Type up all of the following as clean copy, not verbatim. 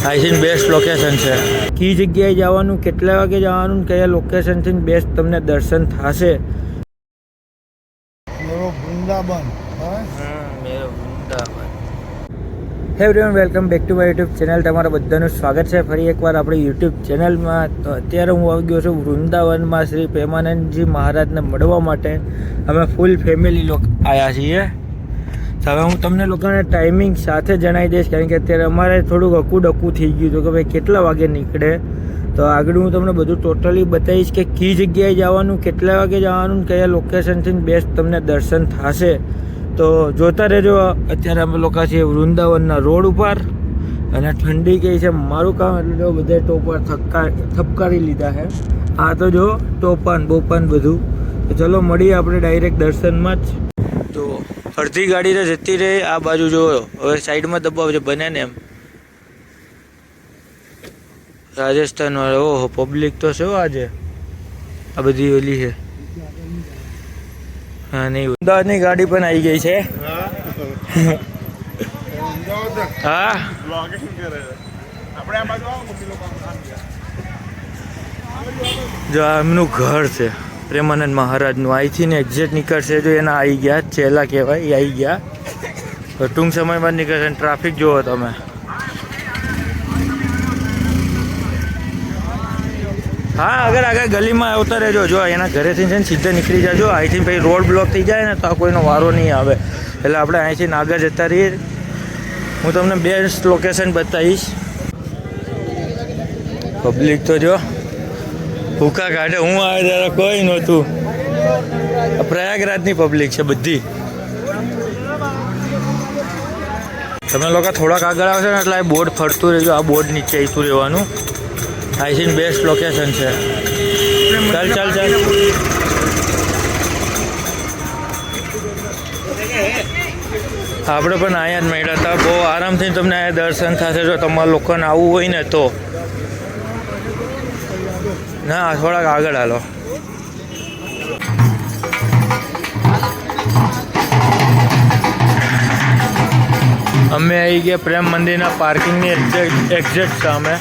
I think best location છે. કઈ જગ્યાએ જવાનું, કેટલા વાગે જવાનું, કયા લોકેશનથી બેસ્ટ તમને દર્શન થશે. મેરો વૃંદાવન. મેરો Vrindavan. Hey everyone, welcome back to my YouTube channel. તમારા બધાનું સ્વાગત છે ફરી એકવાર આપણી યુટ્યુબ ચેનલમાં. તો અત્યારે હું આવી ગયો છું વૃંદાવનમાં શ્રી પ્રેમાનંદજી મહારાજને મળવા માટે. અમે ફૂલ ફેમિલી લોકો આવ્યા છીએ. તો હવે હું તમને લોકોને ટાઈમિંગ સાથે જણાવી દઈશ, કારણ કે અત્યારે અમારે થોડુંક અકું થઈ ગયું હતું કે ભાઈ કેટલા વાગે નીકળે. તો આગળ હું તમને બધું ટોટલી બતાવીશ કે કઈ જગ્યાએ જવાનું, કેટલા વાગે જવાનું, કયા લોકેશનથી બેસ્ટ તમને દર્શન થશે. તો જોતા રહેજો. અત્યારે અમે લોકો છીએ વૃંદાવનના રોડ ઉપર અને ઠંડી કઈ છે. મારું કામ એટલે જો બધે ટોપર થપકારી લીધા છે. આ તો જો ટોપન બોપન બધું. તો ચલો મળીએ આપણે ડાયરેક્ટ દર્શનમાં જ. તો અડધી ગાડી તો જતી રહી. આ બાજુ જો હવે સાઈડમાં દબાવજો બને ને એમ. રાજસ્થાન વાળા, ઓહો પબ્લિક તો છે આજે. આ બધી ઓલી છે. હા નહીં, અમદાવાદની ગાડી પણ આવી ગઈ છે. હા જો એમનું ઘર છે પ્રેમાનંદ મહારાજનું. અહીંથી ને એક્ઝેક્ટ નીકળશે જો એના આવી ગયા ચેલા કહેવાય, એ આવી ગયા. તો ટૂંક સમયમાં નીકળશે. ટ્રાફિક જુઓ તમે. હા આગળ ગલીમાં આવતા રહેજો. જો એના ઘરેથી છે ને સીધા નીકળી જાજો. અહીંથી પછી રોડ બ્લોક થઈ જાય ને તો આ કોઈનો વારો નહીં આવે. એટલે આપણે અહીંથી આગળ જતા રહીએ. હું તમને બેસ્ટ લોકેશન બતાવીશ. પબ્લિક તો જો ભૂકા કાઢે. હું આવે ત્યારે કોઈ નહોતું. પ્રયાગરાજની પબ્લિક છે બધી. તમે લોકો થોડાક આગળ આવશો ને એટલે આ બોર્ડ ફરતું રહેજો. આ બોર્ડ નીચે આવતું રહેવાનું. આઈ થિંક બેસ્ટ લોકેશન છે. ચાલ આપણે પણ અહીંયા જ મળ્યા હતા. બહુ આરામથી તમને અહીંયા દર્શન થશે જો તમારા લોકોને આવવું હોય ને તો. ના થોડાક આગળ હાલો. અમે આવી ગયા પ્રેમ મંદિરના પાર્કિંગની એક્ઝેક્ટ સામે.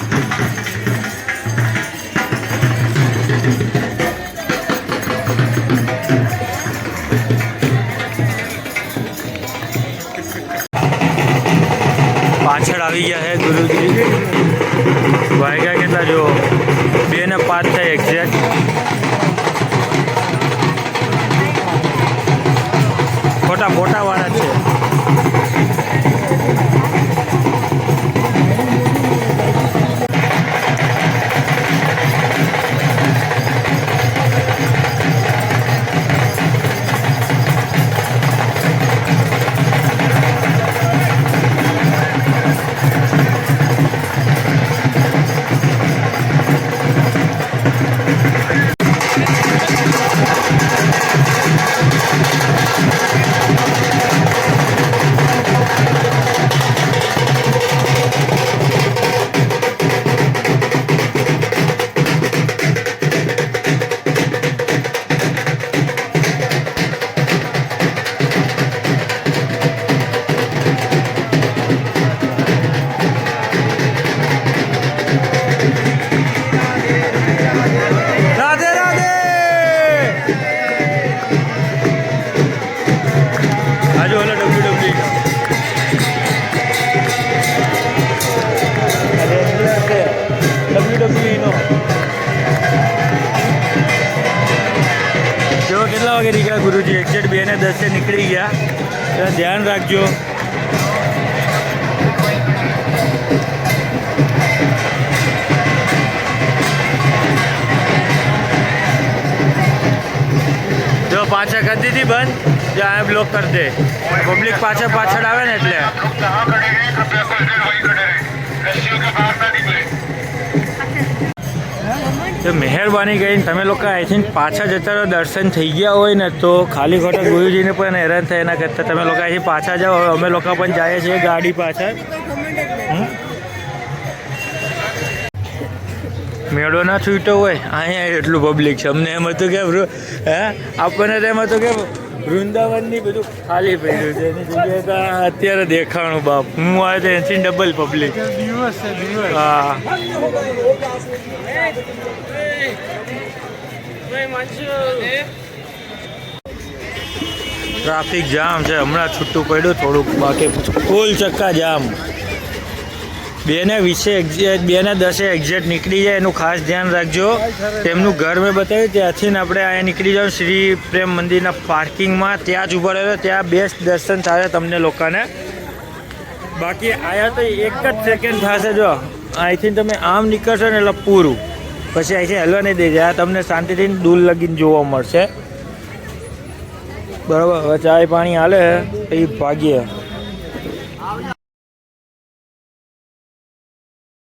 પાછળ આવી ગયા છે ગુરુજી. વાગ્યા કેટલા જો 2:05 થાય એક્ઝેક્ટ. ફોટા વાળા છે. કેટલા વાગે નીકળ્યા ગુરુજી? એક્ઝેક્ટ 2:10 નીકળી ગયા. ધ્યાન રાખજો. જો પાછા કરી દીધી બંધ. જો આ બ્લોક કરી દે. પબ્લિક પાછળ આવે ને એટલે. તો મહેરબાની કરીને તમે લોકો આઈ થિંક પાછા જતા રહો. દર્શન થઈ ગયા હોય ને તો ખાલી ખોટા ગુરુજીને પણ હેરાન થાય એના કરતાં તમે લોકો અહીંથી પાછા જાઓ. અમે લોકો પણ જઈએ છીએ ગાડી પાછળ. મેળો ના છૂટો હોય અહીંયા એટલું પબ્લિક છે. અમને એમ હતું કે હે આપણને તો એમ હતું કે વૃંદાવનની બધું ખાલી પડ્યું છે એની જગ્યાએ તો અત્યારે દેખાણું બાપ હું આવે તો એથી ડબલ પબ્લિક દિવસ છે દિવસ. હા ટ્રાફિક જામ છે હમણાં છૂટું પડ્યું થોડુંક બાકી ફૂલ ચક્કા જામ 2:10 એક્ઝેક્ટ નીકળી જાય એનું ખાસ ધ્યાન રાખજો તેમનું ઘર મેં બતાવ્યું ત્યાંથી ને આપણે અહીંયા નીકળી જાવ શ્રી પ્રેમ મંદિરના પાર્કિંગમાં ત્યાં જ ઊભા રહ્યો ત્યાં બેસ્ટ દર્શન થાય તમને લોકોને બાકી આયા તો એક જ સેકન્ડ થશે જો અહીંથી તમે આમ નીકળશો ને એટલે પૂરું પછી અહીંથી હલવા નહીં દઈ જાય તમને શાંતિથી દૂર લગીને જોવા મળશે બરાબર હવે ચાય પાણી હાલે એ ભાગીએ